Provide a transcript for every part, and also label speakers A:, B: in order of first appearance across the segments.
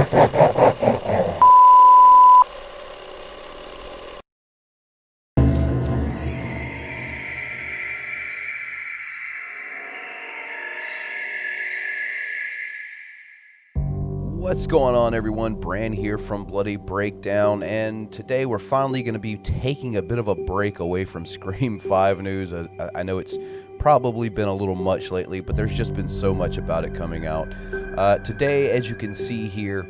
A: What's going on, everyone? Bran here from Bloody Breakdown, and today we're finally going to be taking a bit of a break away from Scream 5 news. I know it's probably been a little much lately, but there's just been so much about it coming out. Today, as you can see here,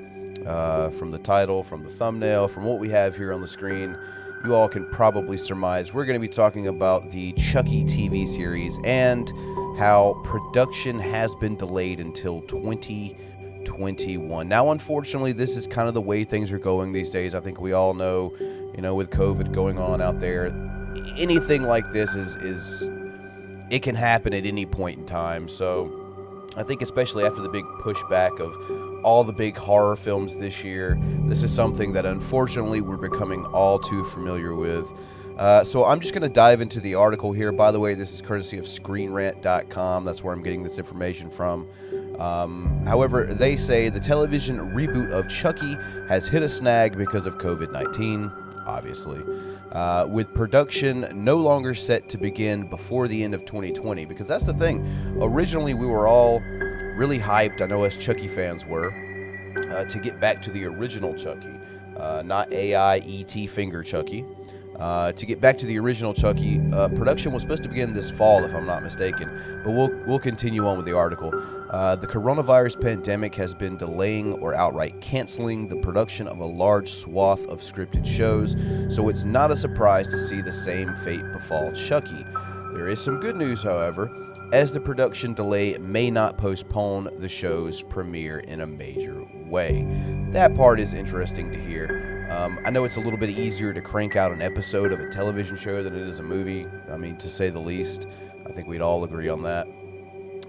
A: from the title, from the thumbnail, from what we have here on the screen, you all can probably surmise we're going to be talking about the Chucky TV series and how production has been delayed until 2021. Now, unfortunately, this is kind of the way things are going these days. I think we all know, with COVID going on out there, anything like this is it can happen at any point in time. So I think especially after the big pushback of all the big horror films this year, this is something that unfortunately we're becoming all too familiar with. So I'm just going to dive into the article here. By the way, this is courtesy of ScreenRant.com. That's where I'm getting this information from. However, they say the television reboot of Chucky has hit a snag because of COVID-19, obviously, with production no longer set to begin before the end of 2020, because that's the thing. Originally, we were all really hyped, I know us Chucky fans were, to get back to the original Chucky, not AI E.T. finger Chucky. To get back to the original Chucky, production was supposed to begin this fall, if I'm not mistaken, but we'll continue on with the article. The coronavirus pandemic has been delaying or outright canceling the production of a large swath of scripted shows, so it's not a surprise to see the same fate befall Chucky. There is some good news, however, as the production delay may not postpone the show's premiere in a major way. That part is interesting to hear. I know it's a little bit easier to crank out an episode of a television show than it is a movie. I mean, to say the least. I think we'd all agree on that.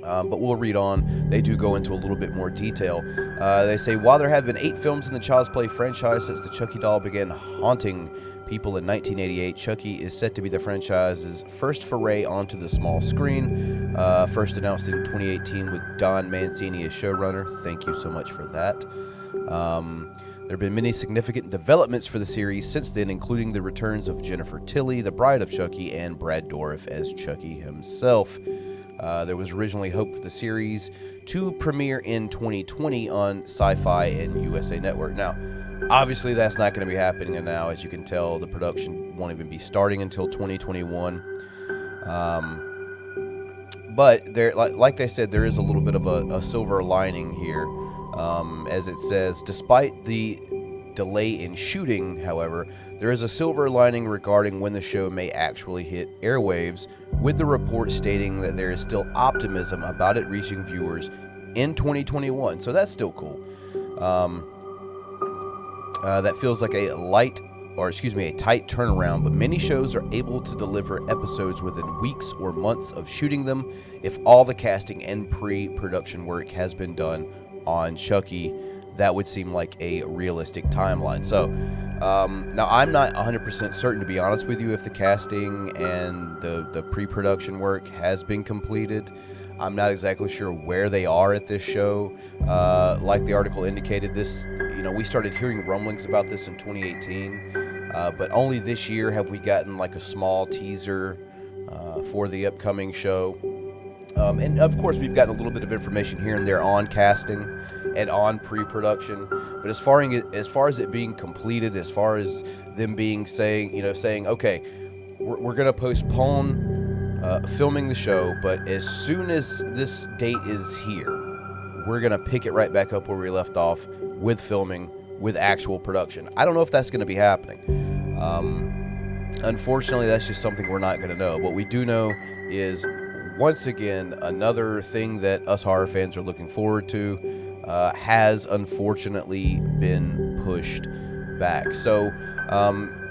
A: But we'll read on. They do go into a little bit more detail. They say, while there have been 8 films in the Child's Play franchise since the Chucky doll began haunting people in 1988, Chucky is set to be the franchise's first foray onto the small screen. First announced in 2018 with Don Mancini as showrunner. Thank you so much for that. There have been many significant developments for the series since then, including the returns of Jennifer Tilly, the bride of Chucky, and Brad Dourif as Chucky himself. There was originally hope for the series to premiere in 2020 on Sci-Fi and USA Network. Now, obviously that's not going to be happening, and now, as you can tell, the production won't even be starting until 2021. But there, like they said, there is a little bit of a silver lining here. As it says, despite the delay in shooting, however, there is a silver lining regarding when the show may actually hit airwaves, with the report stating that there is still optimism about it reaching viewers in 2021. So that's still cool. That feels like a tight turnaround, but many shows are able to deliver episodes within weeks or months of shooting them if all the casting and pre-production work has been done on Chucky. That would seem like a realistic timeline. So now I'm not 100% certain, to be honest with you, if the casting and the pre-production work has been completed. I'm not exactly sure where they are at this show. Like the article indicated, we started hearing rumblings about this in 2018, but only this year have we gotten like a small teaser for the upcoming show. And of course, we've gotten a little bit of information here and there on casting and on pre-production. But as far as it being completed, as far as them saying, okay, we're going to postpone filming the show, but as soon as this date is here, we're going to pick it right back up where we left off with filming, with actual production. I don't know if that's going to be happening. Unfortunately, that's just something we're not going to know. What we do know is, once again, another thing that us horror fans are looking forward to has unfortunately been pushed back. So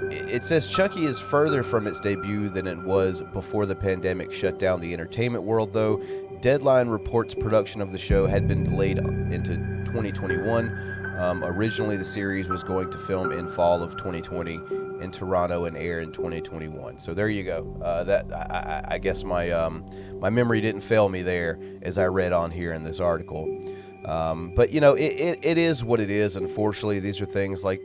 A: it says Chucky is further from its debut than it was before the pandemic shut down the entertainment world, though. Deadline reports production of the show had been delayed into 2021. Originally, the series was going to film in fall of 2020 in Toronto and air in 2021. So there you go. I guess my memory didn't fail me there as I read on here in this article. But, it is what it is. Unfortunately, these are things like,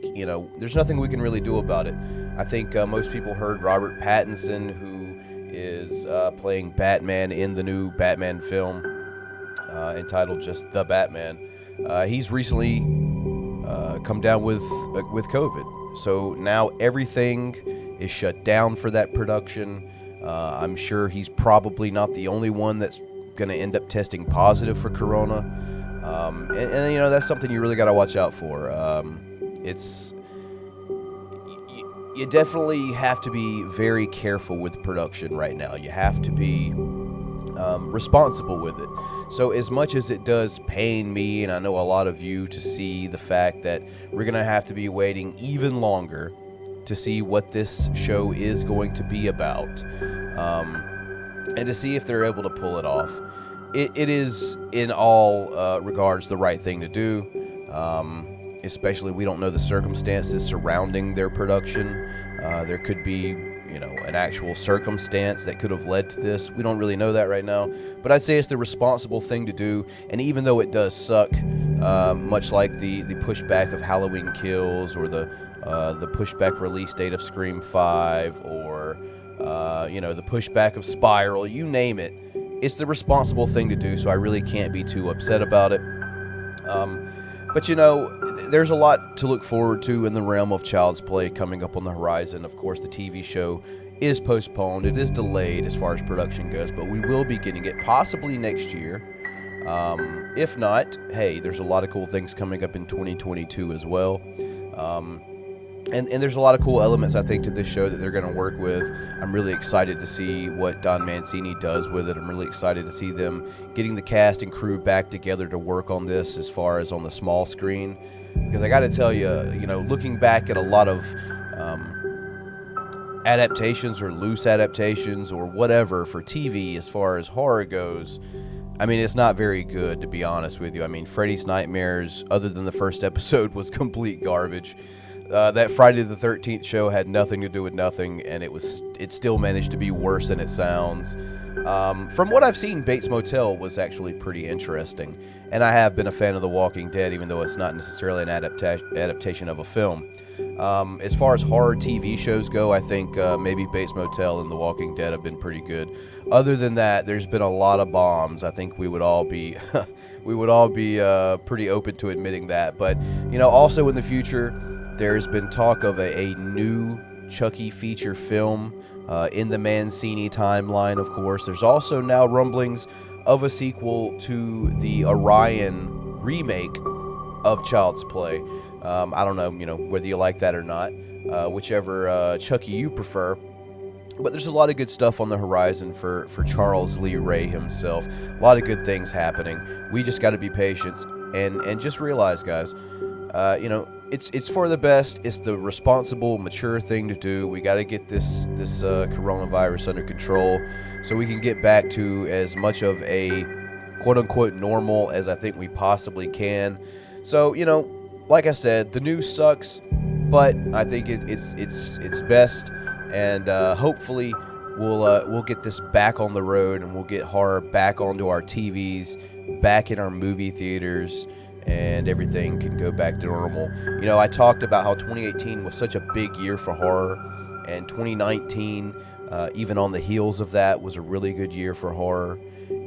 A: there's nothing we can really do about it. I think most people heard Robert Pattinson, who is playing Batman in the new Batman film entitled just The Batman. He's recently come down with COVID. So now everything is shut down for that production. I'm sure he's probably not the only one that's going to end up testing positive for corona. And that's something you really got to watch out for. You definitely have to be very careful with production right now. You have to be responsible with it. So as much as it does pain me, and I know a lot of you, to see the fact that we're going to have to be waiting even longer to see what this show is going to be about, and to see if they're able to pull it off. It is, in all regards, the right thing to do. Especially, we don't know the circumstances surrounding their production. There could be, an actual circumstance that could have led to this. We don't really know that right now. But I'd say it's the responsible thing to do. And even though it does suck, much like the pushback of Halloween Kills, or the pushback release date of Scream 5, or the pushback of Spiral, you name it, it's the responsible thing to do. So I really can't be too upset about it. But there's a lot to look forward to in the realm of Child's Play coming up on the horizon. Of course, the TV show is postponed. It is delayed as far as production goes, but we will be getting it possibly next year. If not, hey, there's a lot of cool things coming up in 2022 as well. And there's a lot of cool elements, I think, to this show that they're going to work with. I'm really excited to see what Don Mancini does with it. I'm really excited to see them getting the cast and crew back together to work on this as far as on the small screen. Because I got to tell you, looking back at a lot of adaptations or loose adaptations or whatever for TV as far as horror goes, I mean, it's not very good, to be honest with you. I mean, Freddy's Nightmares, other than the first episode, was complete garbage. That Friday the 13th show had nothing to do with nothing, and it still managed to be worse than it sounds. From what I've seen, Bates Motel was actually pretty interesting, and I have been a fan of The Walking Dead, even though it's not necessarily an adaptation of a film. As far as horror TV shows go, I think maybe Bates Motel and The Walking Dead have been pretty good. Other than that, there's been a lot of bombs. I think we would all be pretty open to admitting that. But also in the future, there's been talk of a new Chucky feature film in the Mancini timeline, of course. There's also now rumblings of a sequel to the Orion remake of Child's Play. I don't know, whether you like that or not, whichever Chucky you prefer. But there's a lot of good stuff on the horizon for Charles Lee Ray himself. A lot of good things happening. We just got to be patient and just realize, guys, it's for the best. It's the responsible, mature thing to do. We got to get this coronavirus under control so we can get back to as much of a quote-unquote normal as I think we possibly can. So, like I said, the news sucks, but I think it's best, and hopefully we'll get this back on the road, and we'll get horror back onto our TVs, back in our movie theaters, and everything can go back to normal. I talked about how 2018 was such a big year for horror, and 2019, even on the heels of that, was a really good year for horror.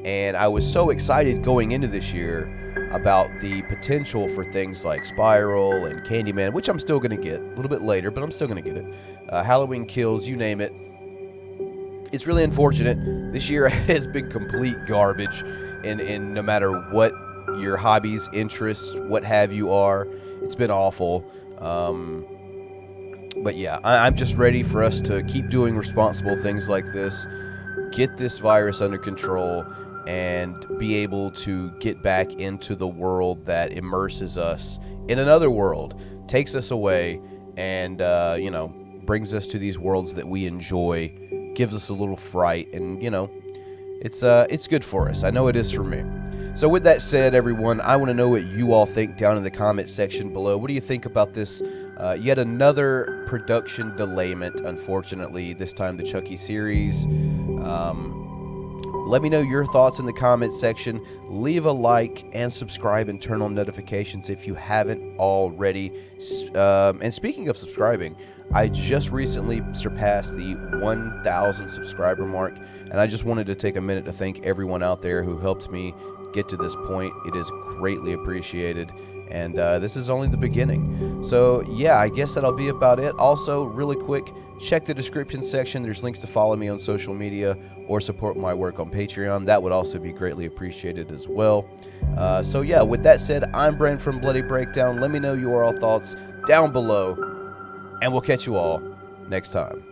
A: And I was so excited going into this year about the potential for things like Spiral and Candyman, which I'm still going to get a little bit later, but I'm still going to get it. Halloween Kills, you name it. It's really unfortunate. This year has been complete garbage, and no matter what your hobbies, interests, what have you are, it's been awful. But yeah, I'm just ready for us to keep doing responsible things like this, get this virus under control, and be able to get back into the world that immerses us in another world, takes us away, and brings us to these worlds that we enjoy, gives us a little fright, and it's good for us. I know it is for me. So with that said, everyone, I want to know what you all think down in the comment section below. What do you think about this? Yet another production delayment, unfortunately, this time the Chucky series. Let me know your thoughts in the comments section. Leave a like and subscribe and turn on notifications if you haven't already. And speaking of subscribing, I just recently surpassed the 1,000 subscriber mark, and I just wanted to take a minute to thank everyone out there who helped me get to this point. It is greatly appreciated, and this is only the beginning. So yeah, I guess that'll be about it. Also, really quick, check the description section. There's links to follow me on social media or support my work on Patreon. That would also be greatly appreciated as well. So yeah, with that said, I'm Brent from Bloody Breakdown. Let me know your all thoughts down below, and we'll catch you all next time.